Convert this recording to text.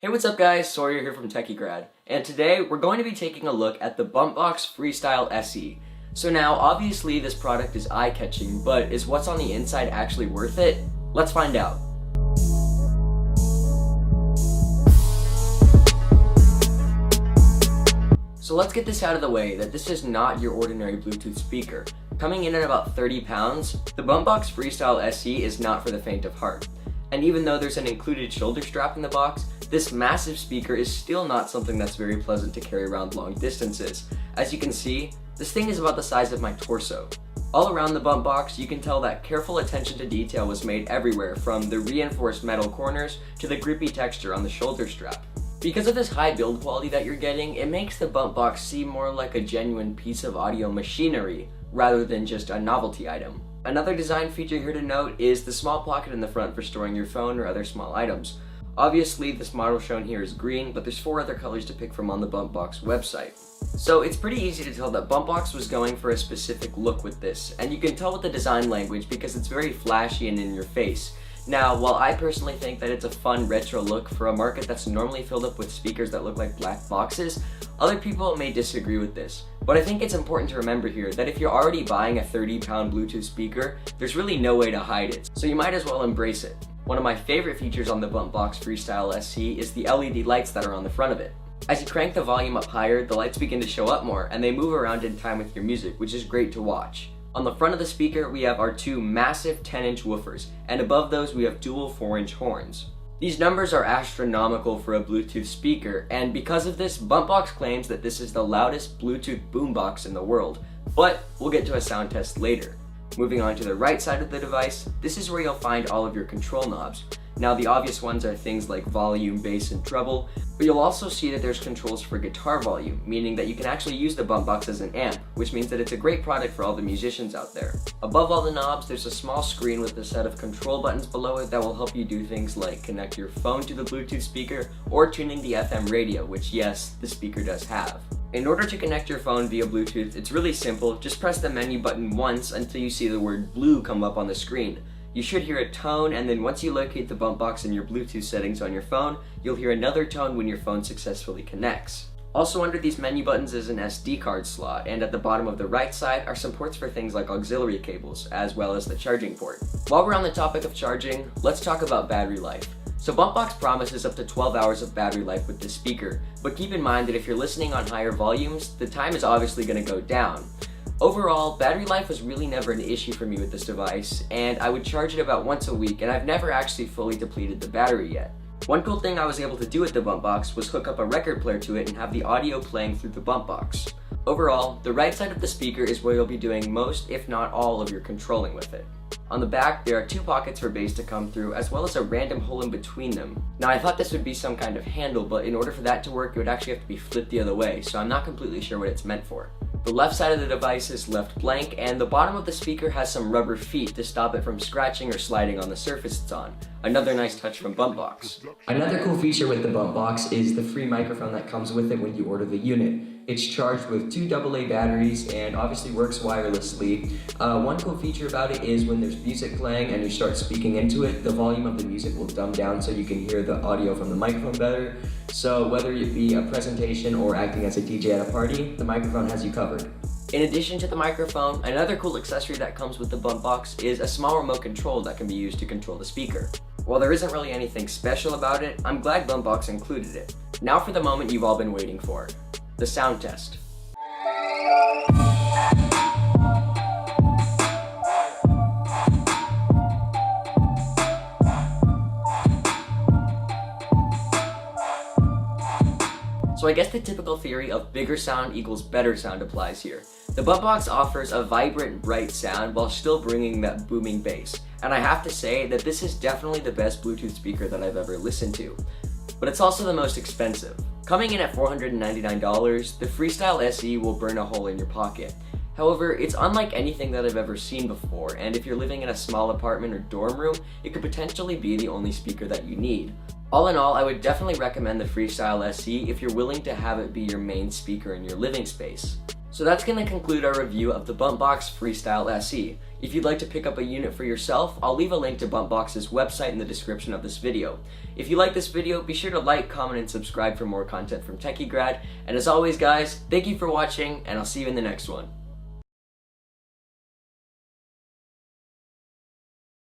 Hey, what's up guys, Sawyer here from TechieGrad, and today we're going to be taking a look at the BumpBoxx Freestyle SE. So now, obviously this product is eye-catching, but is what's on the inside actually worth it? Let's find out. So let's get this out of the way that this is not your ordinary Bluetooth speaker. Coming in at about 30 pounds, the BumpBoxx Freestyle SE is not for the faint of heart. And even though there's an included shoulder strap in the box, this massive speaker is still not something that's very pleasant to carry around long distances. As you can see, this thing is about the size of my torso. All around the BumpBoxx, you can tell that careful attention to detail was made everywhere, from the reinforced metal corners to the grippy texture on the shoulder strap. Because of this high build quality that you're getting, it makes the BumpBoxx seem more like a genuine piece of audio machinery rather than just a novelty item. Another design feature here to note is the small pocket in the front for storing your phone or other small items. Obviously, this model shown here is green, but there's 4 other colors to pick from on the BumpBoxx website. So it's pretty easy to tell that BumpBoxx was going for a specific look with this, and you can tell with the design language because it's very flashy and in your face. Now, while I personally think that it's a fun retro look for a market that's normally filled up with speakers that look like black boxes, other people may disagree with this. But I think it's important to remember here that if you're already buying a 30-pound Bluetooth speaker, there's really no way to hide it, so you might as well embrace it. One of my favorite features on the BumpBoxx Freestyle SE is the LED lights that are on the front of it. As you crank the volume up higher, the lights begin to show up more, and they move around in time with your music, which is great to watch. On the front of the speaker, we have our 2 massive 10-inch woofers, and above those we have dual 4-inch horns. These numbers are astronomical for a Bluetooth speaker, and because of this, BumpBoxx claims that this is the loudest Bluetooth boombox in the world, but we'll get to a sound test later. Moving on to the right side of the device, this is where you'll find all of your control knobs. Now, the obvious ones are things like volume, bass, and treble, but you'll also see that there's controls for guitar volume, meaning that you can actually use the BumpBoxx as an amp, which means that it's a great product for all the musicians out there. Above all the knobs, there's a small screen with a set of control buttons below it that will help you do things like connect your phone to the Bluetooth speaker or tuning the FM radio, which yes, the speaker does have. In order to connect your phone via Bluetooth, it's really simple. Just press the menu button once until you see the word blue come up on the screen. You should hear a tone, and then once you locate the BumpBoxx in your Bluetooth settings on your phone, you'll hear another tone when your phone successfully connects. Also under these menu buttons is an SD card slot, and at the bottom of the right side are some ports for things like auxiliary cables, as well as the charging port. While we're on the topic of charging, let's talk about battery life. So BumpBoxx promises up to 12 hours of battery life with this speaker, but keep in mind that if you're listening on higher volumes, the time is obviously going to go down. Overall, battery life was really never an issue for me with this device, and I would charge it about once a week, and I've never actually fully depleted the battery yet. One cool thing I was able to do with the BumpBoxx was hook up a record player to it and have the audio playing through the BumpBoxx. Overall, the right side of the speaker is where you'll be doing most, if not all, of your controlling with it. On the back, there are 2 pockets for bass to come through, as well as a random hole in between them. Now, I thought this would be some kind of handle, but in order for that to work, it would actually have to be flipped the other way, so I'm not completely sure what it's meant for. The left side of the device is left blank, and the bottom of the speaker has some rubber feet to stop it from scratching or sliding on the surface it's on. Another nice touch from BumpBoxx. Another cool feature with the BumpBoxx is the free microphone that comes with it when you order the unit. It's charged with 2 AA batteries and obviously works wirelessly. One cool feature about it is when there's music playing and you start speaking into it, the volume of the music will dumb down so you can hear the audio from the microphone better. So whether it be a presentation or acting as a DJ at a party, the microphone has you covered. In addition to the microphone, another cool accessory that comes with the BumpBoxx is a small remote control that can be used to control the speaker. While there isn't really anything special about it, I'm glad BumpBoxx included it. Now for the moment you've all been waiting for. The sound test. So I guess the typical theory of bigger sound equals better sound applies here. The BumpBoxx offers a vibrant, bright sound while still bringing that booming bass. And I have to say that this is definitely the best Bluetooth speaker that I've ever listened to. But it's also the most expensive. Coming in at $499, the Freestyle SE will burn a hole in your pocket. However, it's unlike anything that I've ever seen before, and if you're living in a small apartment or dorm room, it could potentially be the only speaker that you need. All in all, I would definitely recommend the Freestyle SE if you're willing to have it be your main speaker in your living space. So that's going to conclude our review of the BumpBoxx Freestyle SE. If you'd like to pick up a unit for yourself, I'll leave a link to BumpBoxx's website in the description of this video. If you like this video, be sure to like, comment, and subscribe for more content from TechieGrad. And as always guys, thank you for watching, and I'll see you in the next one.